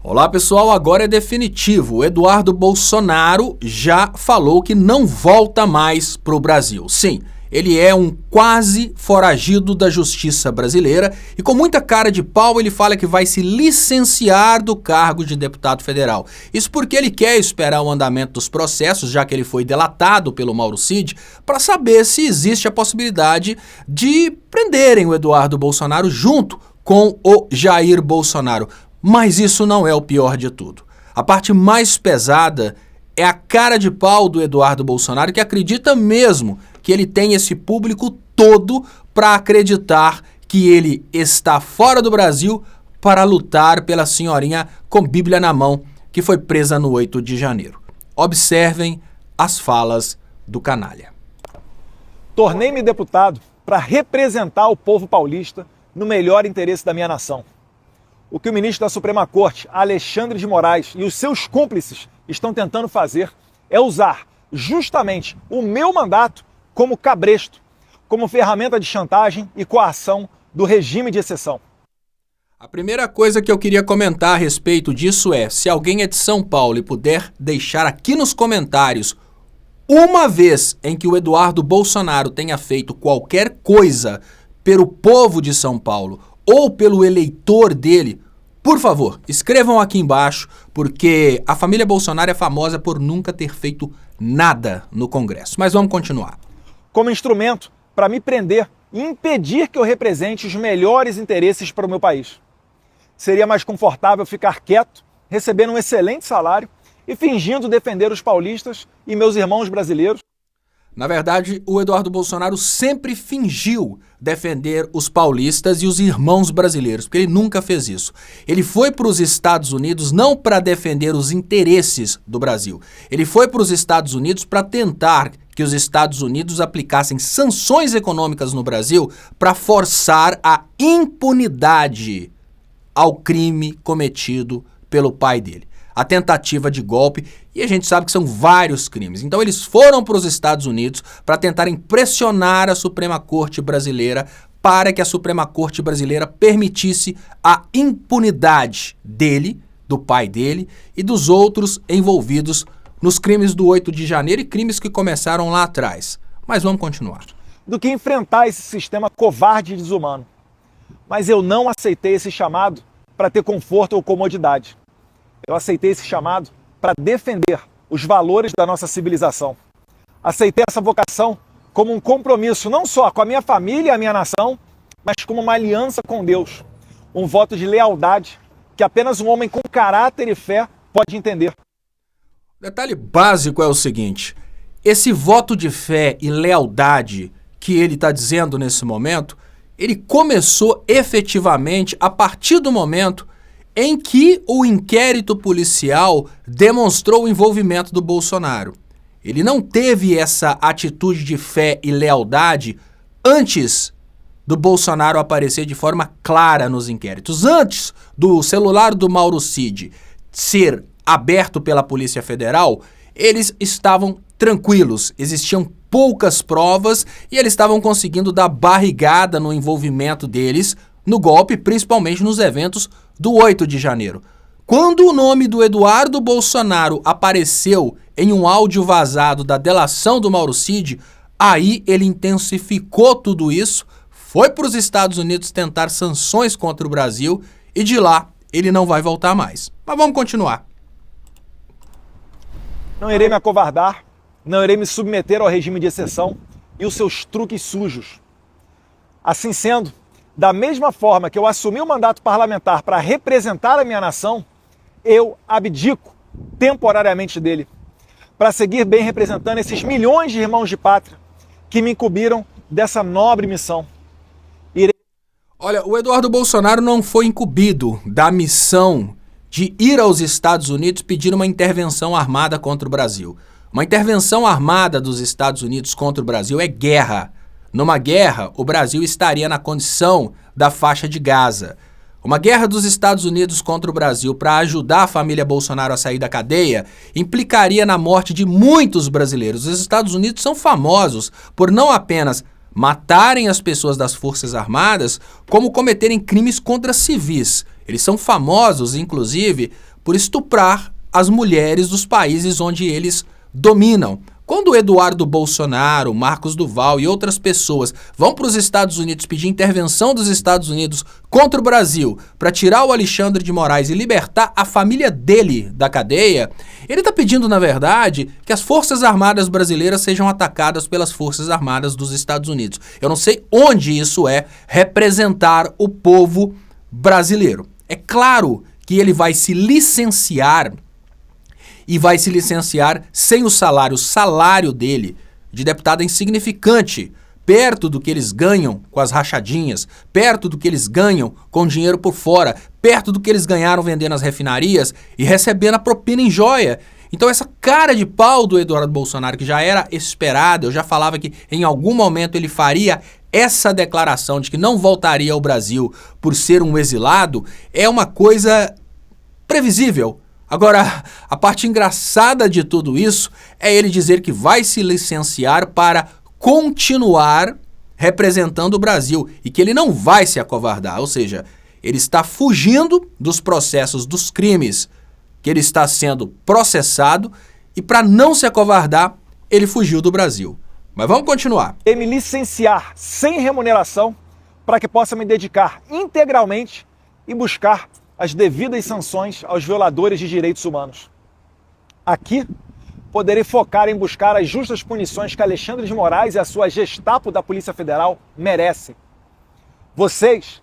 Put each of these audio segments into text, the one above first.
Olá pessoal, agora é definitivo. O Eduardo Bolsonaro já falou que não volta mais para o Brasil. Sim, ele é um quase foragido da justiça brasileira e com muita cara de pau ele fala que vai se licenciar do cargo de deputado federal. Isso porque ele quer esperar o andamento dos processos, já que ele foi delatado pelo Mauro Cid, para saber se existe a possibilidade de prenderem o Eduardo Bolsonaro junto com o Jair Bolsonaro. Mas isso não é o pior de tudo. A parte mais pesada é a cara de pau do Eduardo Bolsonaro, que acredita mesmo que ele tem esse público todo para acreditar que ele está fora do Brasil para lutar pela senhorinha com Bíblia na mão, que foi presa no 8 de janeiro. Observem as falas do canalha. Tornei-me deputado para representar o povo paulista no melhor interesse da minha nação. O que o ministro da Suprema Corte, Alexandre de Moraes, e os seus cúmplices estão tentando fazer é usar justamente o meu mandato como cabresto, como ferramenta de chantagem e coação do regime de exceção. A primeira coisa que eu queria comentar a respeito disso é, se alguém é de São Paulo e puder deixar aqui nos comentários uma vez em que o Eduardo Bolsonaro tenha feito qualquer coisa pelo povo de São Paulo ou pelo eleitor dele, por favor, escrevam aqui embaixo, porque a família Bolsonaro é famosa por nunca ter feito nada no Congresso. Mas vamos continuar. Como instrumento para me prender e impedir que eu represente os melhores interesses para o meu país. Seria mais confortável ficar quieto, recebendo um excelente salário e fingindo defender os paulistas e meus irmãos brasileiros. Na verdade, o Eduardo Bolsonaro sempre fingiu defender os paulistas e os irmãos brasileiros, porque ele nunca fez isso. Ele foi para os Estados Unidos não para defender os interesses do Brasil. Ele foi para os Estados Unidos para tentar que os Estados Unidos aplicassem sanções econômicas no Brasil para forçar a impunidade ao crime cometido pelo pai dele. A tentativa de golpe, e a gente sabe que são vários crimes. Então eles foram para os Estados Unidos para tentarem pressionar a Suprema Corte brasileira para que a Suprema Corte brasileira permitisse a impunidade dele, do pai dele e dos outros envolvidos nos crimes do 8 de janeiro e crimes que começaram lá atrás. Mas vamos continuar. Do que enfrentar esse sistema covarde e desumano. Mas eu não aceitei esse chamado para ter conforto ou comodidade. Eu aceitei esse chamado para defender os valores da nossa civilização. Aceitei essa vocação como um compromisso não só com a minha família e a minha nação, mas como uma aliança com Deus. Um voto de lealdade que apenas um homem com caráter e fé pode entender. O detalhe básico é o seguinte: esse voto de fé e lealdade que ele está dizendo nesse momento, ele começou efetivamente a partir do momento em que o inquérito policial demonstrou o envolvimento do Bolsonaro. Ele não teve essa atitude de fé e lealdade antes do Bolsonaro aparecer de forma clara nos inquéritos. Antes do celular do Mauro Cid ser aberto pela Polícia Federal, eles estavam tranquilos, existiam poucas provas e eles estavam conseguindo dar barrigada no envolvimento deles no golpe, principalmente nos eventos do 8 de janeiro. Quando o nome do Eduardo Bolsonaro apareceu em um áudio vazado da delação do Mauro Cid, aí ele intensificou tudo isso, foi para os Estados Unidos tentar sanções contra o Brasil e de lá ele não vai voltar mais. Mas vamos continuar. Não irei me acovardar, não irei me submeter ao regime de exceção e os seus truques sujos. Assim sendo, da mesma forma que eu assumi o mandato parlamentar para representar a minha nação, eu abdico temporariamente dele, para seguir bem representando esses milhões de irmãos de pátria que me incumbiram dessa nobre missão. Olha, o Eduardo Bolsonaro não foi incumbido da missão de ir aos Estados Unidos pedir uma intervenção armada contra o Brasil. Uma intervenção armada dos Estados Unidos contra o Brasil é guerra. Numa guerra, o Brasil estaria na condição da faixa de Gaza. Uma guerra dos Estados Unidos contra o Brasil para ajudar a família Bolsonaro a sair da cadeia implicaria na morte de muitos brasileiros. Os Estados Unidos são famosos por não apenas matarem as pessoas das Forças Armadas, como cometerem crimes contra civis. Eles são famosos, inclusive, por estuprar as mulheres dos países onde eles dominam. Quando o Eduardo Bolsonaro, Marcos Duval e outras pessoas vão para os Estados Unidos pedir intervenção dos Estados Unidos contra o Brasil para tirar o Alexandre de Moraes e libertar a família dele da cadeia, ele está pedindo, na verdade, que as Forças Armadas brasileiras sejam atacadas pelas Forças Armadas dos Estados Unidos. Eu não sei onde isso é representar o povo brasileiro. É claro que ele vai se licenciar e vai se licenciar sem o salário. O salário dele de deputado é insignificante, perto do que eles ganham com as rachadinhas, perto do que eles ganham com dinheiro por fora, perto do que eles ganharam vendendo as refinarias e recebendo a propina em joia. Então essa cara de pau do Eduardo Bolsonaro, que já era esperada, eu já falava que em algum momento ele faria essa declaração de que não voltaria ao Brasil por ser um exilado, é uma coisa previsível. Agora, a parte engraçada de tudo isso é ele dizer que vai se licenciar para continuar representando o Brasil e que ele não vai se acovardar, ou seja, ele está fugindo dos processos, dos crimes que ele está sendo processado e para não se acovardar, ele fugiu do Brasil. Mas vamos continuar. E me licenciar sem remuneração para que possa me dedicar integralmente e buscar as devidas sanções aos violadores de direitos humanos. Aqui, poderei focar em buscar as justas punições que Alexandre de Moraes e a sua Gestapo da Polícia Federal merecem. Vocês,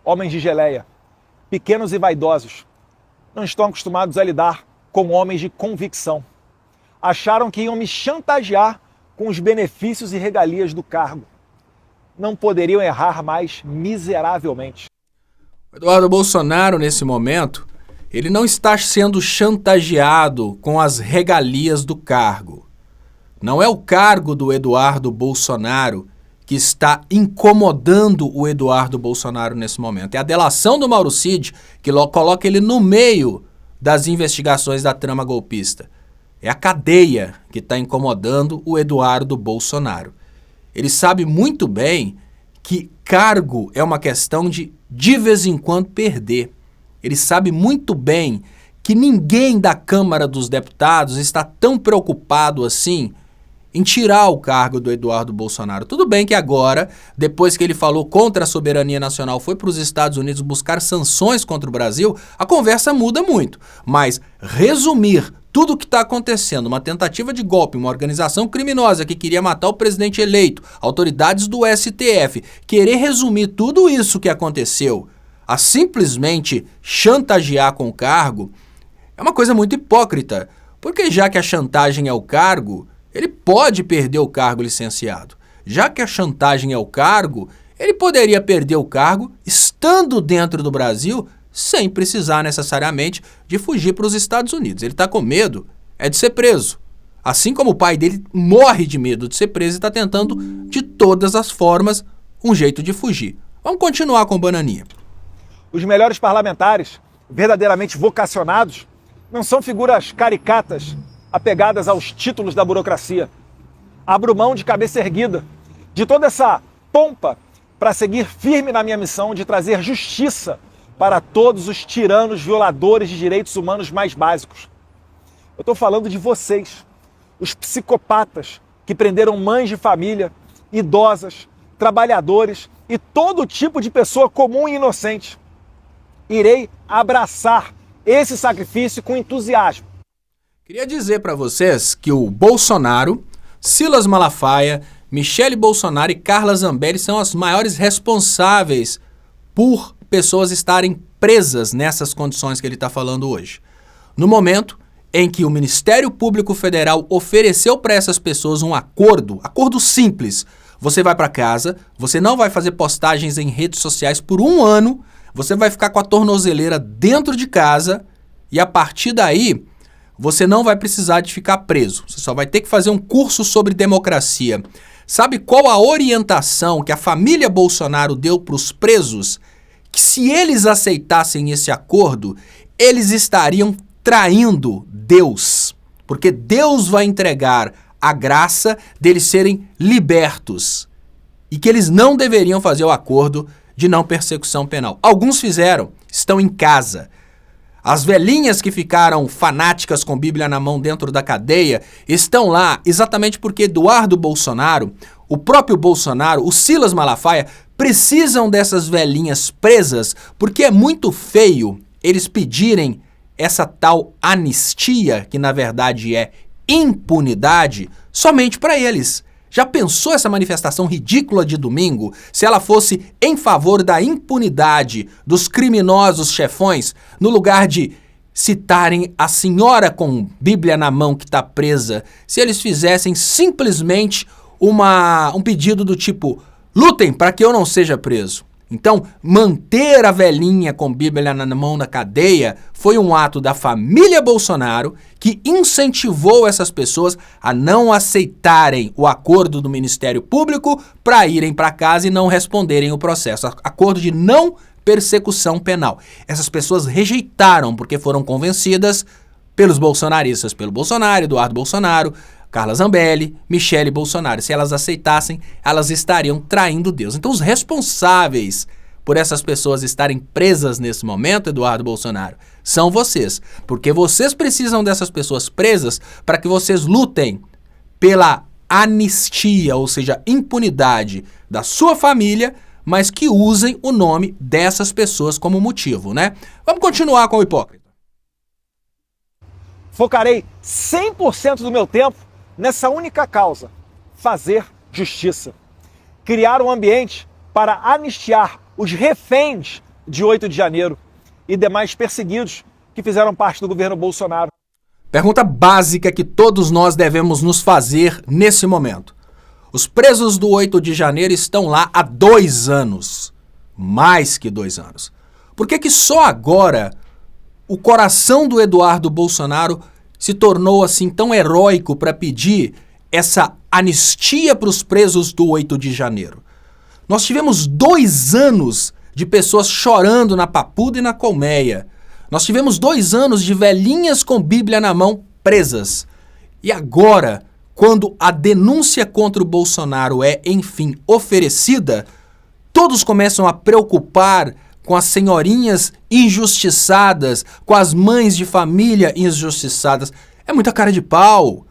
homens de geleia, pequenos e vaidosos, não estão acostumados a lidar com homens de convicção. Acharam que iam me chantagear com os benefícios e regalias do cargo. Não poderiam errar mais miseravelmente. O Eduardo Bolsonaro, nesse momento, ele não está sendo chantageado com as regalias do cargo. Não é o cargo do Eduardo Bolsonaro que está incomodando o Eduardo Bolsonaro nesse momento. É a delação do Mauro Cid que coloca ele no meio das investigações da trama golpista. É a cadeia que está incomodando o Eduardo Bolsonaro. Ele sabe muito bem que cargo é uma questão de vez em quando perder. Ele sabe muito bem que ninguém da Câmara dos Deputados está tão preocupado assim em tirar o cargo do Eduardo Bolsonaro. Tudo bem que agora, depois que ele falou contra a soberania nacional, foi para os Estados Unidos buscar sanções contra o Brasil, a conversa muda muito. Mas resumir tudo o que está acontecendo, uma tentativa de golpe, uma organização criminosa que queria matar o presidente eleito, autoridades do STF, querer resumir tudo isso que aconteceu a simplesmente chantagear com o cargo, é uma coisa muito hipócrita, porque já que a chantagem é o cargo, ele pode perder o cargo licenciado. Já que a chantagem é o cargo, ele poderia perder o cargo estando dentro do Brasil sem precisar necessariamente de fugir para os Estados Unidos. Ele está com medo de ser preso. Assim como o pai dele morre de medo de ser preso e está tentando de todas as formas um jeito de fugir. Vamos continuar com o Bananinha. Os melhores parlamentares, verdadeiramente vocacionados, não são figuras caricatas apegadas aos títulos da burocracia. Abro mão de cabeça erguida de toda essa pompa para seguir firme na minha missão de trazer justiça para todos os tiranos violadores de direitos humanos mais básicos. Eu estou falando de vocês, os psicopatas que prenderam mães de família, idosas, trabalhadores e todo tipo de pessoa comum e inocente. Irei abraçar esse sacrifício com entusiasmo. Queria dizer para vocês que o Bolsonaro, Silas Malafaia, Michele Bolsonaro e Carla Zambelli são as maiores responsáveis por pessoas estarem presas nessas condições que ele está falando hoje. No momento em que o Ministério Público Federal ofereceu para essas pessoas um acordo simples, você vai para casa, você não vai fazer postagens em redes sociais por 1 ano, você vai ficar com a tornozeleira dentro de casa e a partir daí você não vai precisar de ficar preso. Você só vai ter que fazer um curso sobre democracia. Sabe qual a orientação que a família Bolsonaro deu para os presos? Que se eles aceitassem esse acordo, eles estariam traindo Deus. Porque Deus vai entregar a graça deles serem libertos. E que eles não deveriam fazer o acordo de não persecução penal. Alguns fizeram, estão em casa. As velhinhas que ficaram fanáticas com Bíblia na mão dentro da cadeia estão lá exatamente porque Eduardo Bolsonaro, o próprio Bolsonaro, o Silas Malafaia, precisam dessas velhinhas presas porque é muito feio eles pedirem essa tal anistia, que na verdade é impunidade, somente para eles. Já pensou essa manifestação ridícula de domingo se ela fosse em favor da impunidade dos criminosos chefões, no lugar de citarem a senhora com Bíblia na mão que está presa, se eles fizessem simplesmente um pedido do tipo: lutem para que eu não seja preso. Então, manter a velhinha com Bíblia na mão na cadeia foi um ato da família Bolsonaro que incentivou essas pessoas a não aceitarem o acordo do Ministério Público para irem para casa e não responderem o processo. Acordo de não persecução penal. Essas pessoas rejeitaram porque foram convencidas pelos bolsonaristas, pelo Bolsonaro, Eduardo Bolsonaro, Carla Zambelli, Michele Bolsonaro. Se elas aceitassem, elas estariam traindo Deus. Então, os responsáveis por essas pessoas estarem presas nesse momento, Eduardo Bolsonaro, são vocês. Porque vocês precisam dessas pessoas presas para que vocês lutem pela anistia, ou seja, impunidade da sua família, mas que usem o nome dessas pessoas como motivo, né? Vamos continuar com o hipócrita. Focarei 100% do meu tempo nessa única causa: fazer justiça. Criar um ambiente para anistiar os reféns de 8 de janeiro e demais perseguidos que fizeram parte do governo Bolsonaro. Pergunta básica que todos nós devemos nos fazer nesse momento. Os presos do 8 de janeiro estão lá há 2 anos. Mais que 2 anos. Por que só agora o coração do Eduardo Bolsonaro se tornou assim tão heróico para pedir essa anistia para os presos do 8 de janeiro? Nós tivemos 2 anos de pessoas chorando na Papuda e na Colmeia. Nós tivemos 2 anos de velhinhas com Bíblia na mão presas. E agora, quando a denúncia contra o Bolsonaro é, enfim, oferecida, todos começam a preocupar com as senhorinhas injustiçadas, com as mães de família injustiçadas. É muita cara de pau.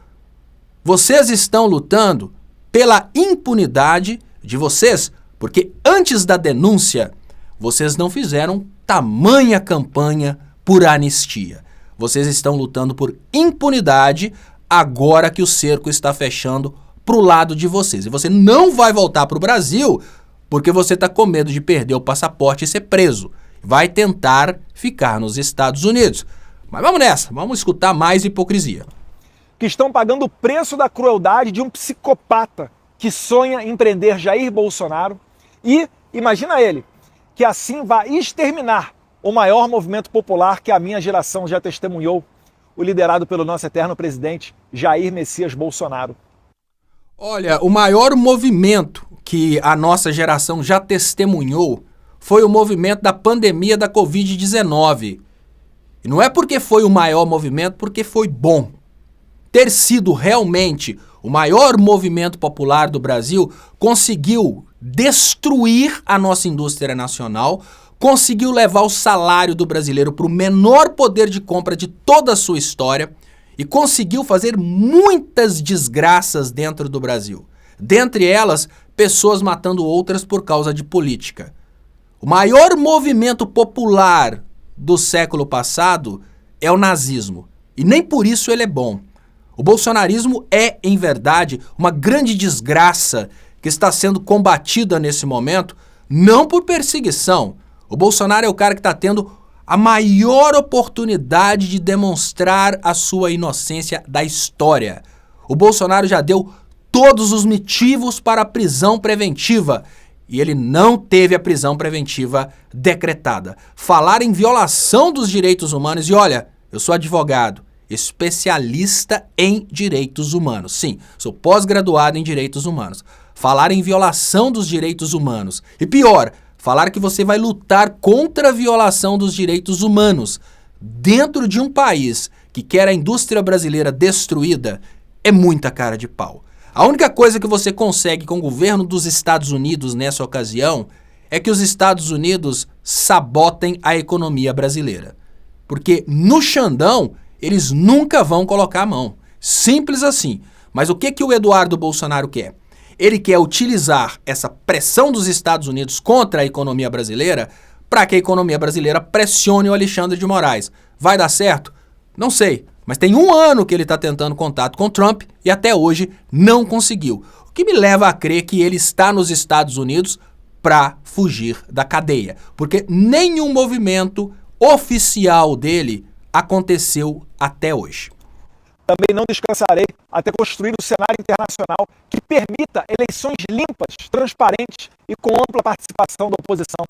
Vocês estão lutando pela impunidade de vocês, porque antes da denúncia, vocês não fizeram tamanha campanha por anistia. Vocês estão lutando por impunidade agora que o cerco está fechando para o lado de vocês. E você não vai voltar para o Brasil porque você está com medo de perder o passaporte e ser preso. Vai tentar ficar nos Estados Unidos. Mas vamos nessa, vamos escutar mais hipocrisia. Que estão pagando o preço da crueldade de um psicopata que sonha em prender Jair Bolsonaro e, imagina ele, que assim vai exterminar o maior movimento popular que a minha geração já testemunhou, o liderado pelo nosso eterno presidente Jair Messias Bolsonaro. Olha, o maior movimento que a nossa geração já testemunhou foi o movimento da pandemia da Covid-19. E não é porque foi o maior movimento, porque foi bom. Ter sido realmente o maior movimento popular do Brasil conseguiu destruir a nossa indústria nacional, conseguiu levar o salário do brasileiro para o menor poder de compra de toda a sua história e conseguiu fazer muitas desgraças dentro do Brasil. Dentre elas, pessoas matando outras por causa de política. O maior movimento popular do século passado é o nazismo. E nem por isso ele é bom. O bolsonarismo é, em verdade, uma grande desgraça que está sendo combatida nesse momento, não por perseguição. O Bolsonaro é o cara que está tendo a maior oportunidade de demonstrar a sua inocência da história. O Bolsonaro já deu todos os motivos para a prisão preventiva e ele não teve a prisão preventiva decretada. Falar em violação dos direitos humanos, e olha, eu sou advogado, especialista em direitos humanos. Sim, sou pós-graduado em direitos humanos. Falar em violação dos direitos humanos. E pior, falar que você vai lutar contra a violação dos direitos humanos dentro de um país que quer a indústria brasileira destruída é muita cara de pau. A única coisa que você consegue com o governo dos Estados Unidos nessa ocasião é que os Estados Unidos sabotem a economia brasileira. Porque no Xandão, eles nunca vão colocar a mão. Simples assim. Mas o que o Eduardo Bolsonaro quer? Ele quer utilizar essa pressão dos Estados Unidos contra a economia brasileira para que a economia brasileira pressione o Alexandre de Moraes. Vai dar certo? Não sei. Mas tem 1 ano que ele está tentando contato com Trump e até hoje não conseguiu. O que me leva a crer que ele está nos Estados Unidos para fugir da cadeia. Porque nenhum movimento oficial dele aconteceu até hoje. Também não descansarei até construir um cenário internacional que permita eleições limpas, transparentes e com ampla participação da oposição.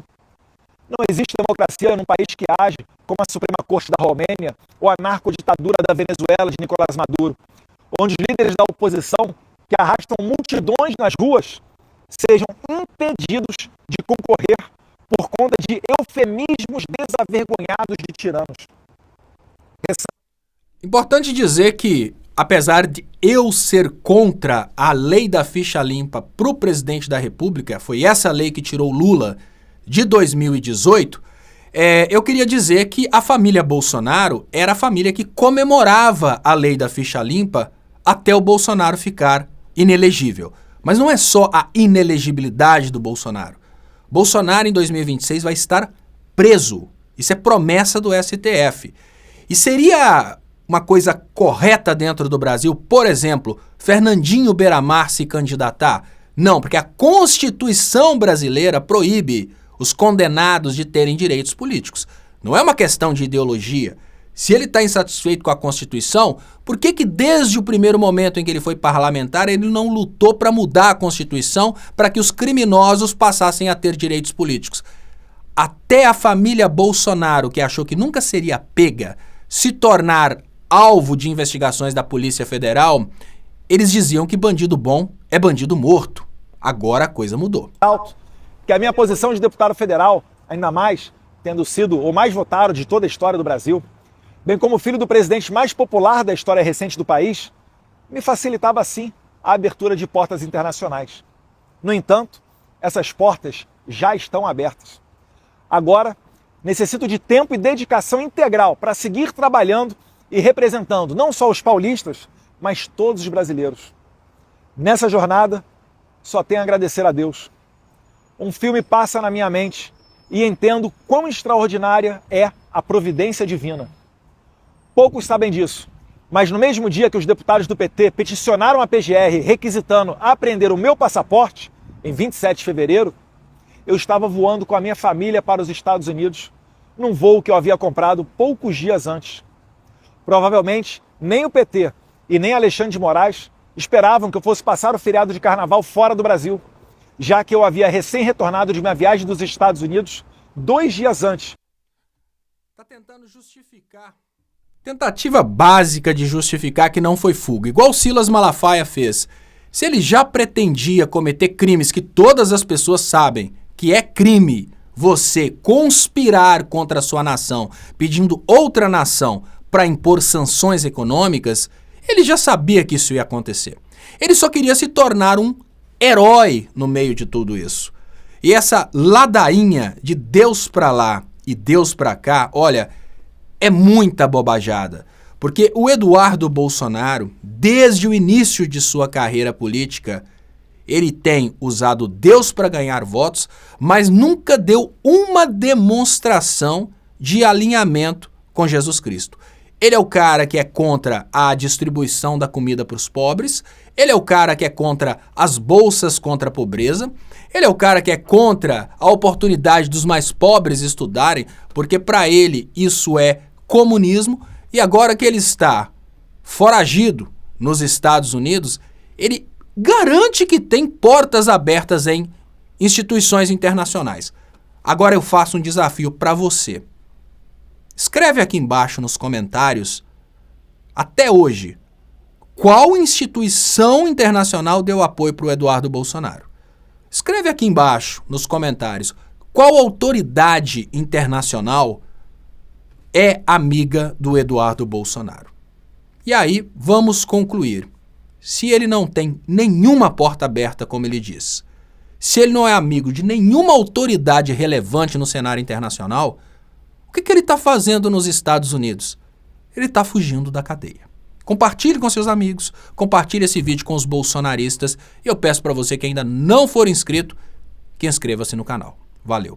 Não existe democracia num país que age como a Suprema Corte da Romênia ou a narcoditadura da Venezuela de Nicolás Maduro, onde os líderes da oposição que arrastam multidões nas ruas sejam impedidos de concorrer por conta de eufemismos desavergonhados de tiranos. Importante dizer que, apesar de eu ser contra a lei da ficha limpa para o presidente da República, foi essa lei que tirou Lula de 2018, eu queria dizer que a família Bolsonaro era a família que comemorava a lei da ficha limpa até o Bolsonaro ficar inelegível. Mas não é só a inelegibilidade do Bolsonaro. Bolsonaro, em 2026, vai estar preso. Isso é promessa do STF. E seria uma coisa correta dentro do Brasil, por exemplo, Fernandinho Beiramar se candidatar? Não, porque a Constituição brasileira proíbe os condenados de terem direitos políticos. Não é uma questão de ideologia. Se ele está insatisfeito com a Constituição, por que desde o primeiro momento em que ele foi parlamentar, ele não lutou para mudar a Constituição para que os criminosos passassem a ter direitos políticos? Até a família Bolsonaro, que achou que nunca seria pega, se tornar alvo de investigações da Polícia Federal, eles diziam que bandido bom é bandido morto. Agora a coisa mudou. Que a minha posição de deputado federal, ainda mais tendo sido o mais votado de toda a história do Brasil, bem como filho do presidente mais popular da história recente do país, me facilitava sim a abertura de portas internacionais. No entanto, essas portas já estão abertas. Agora, necessito de tempo e dedicação integral para seguir trabalhando e representando não só os paulistas, mas todos os brasileiros. Nessa jornada, só tenho a agradecer a Deus. Um filme passa na minha mente e entendo quão extraordinária é a providência divina. Poucos sabem disso, mas no mesmo dia que os deputados do PT peticionaram a PGR requisitando apreender o meu passaporte, em 27 de fevereiro, eu estava voando com a minha família para os Estados Unidos, num voo que eu havia comprado poucos dias antes. Provavelmente, nem o PT e nem Alexandre de Moraes esperavam que eu fosse passar o feriado de carnaval fora do Brasil, já que eu havia recém-retornado de minha viagem dos Estados Unidos 2 dias antes. Está tentando justificar. Tentativa básica de justificar que não foi fuga, igual o Silas Malafaia fez. Se ele já pretendia cometer crimes que todas as pessoas sabem que é crime você conspirar contra a sua nação, pedindo outra nação para impor sanções econômicas, ele já sabia que isso ia acontecer. Ele só queria se tornar um herói no meio de tudo isso. E essa ladainha de Deus pra lá e Deus pra cá, olha, é muita bobajada. Porque o Eduardo Bolsonaro, desde o início de sua carreira política, ele tem usado Deus para ganhar votos, mas nunca deu uma demonstração de alinhamento com Jesus Cristo. Ele é o cara que é contra a distribuição da comida para os pobres, ele é o cara que é contra as bolsas contra a pobreza, ele é o cara que é contra a oportunidade dos mais pobres estudarem, porque para ele isso é comunismo, e agora que ele está foragido nos Estados Unidos, ele garante que tem portas abertas em instituições internacionais. Agora eu faço um desafio para você. Escreve aqui embaixo nos comentários, até hoje, qual instituição internacional deu apoio para o Eduardo Bolsonaro? Escreve aqui embaixo nos comentários, qual autoridade internacional é amiga do Eduardo Bolsonaro? E aí, vamos concluir. Se ele não tem nenhuma porta aberta, como ele diz, se ele não é amigo de nenhuma autoridade relevante no cenário internacional, o que ele está fazendo nos Estados Unidos? Ele está fugindo da cadeia. Compartilhe com seus amigos, compartilhe esse vídeo com os bolsonaristas e eu peço para você que ainda não for inscrito, que inscreva-se no canal. Valeu!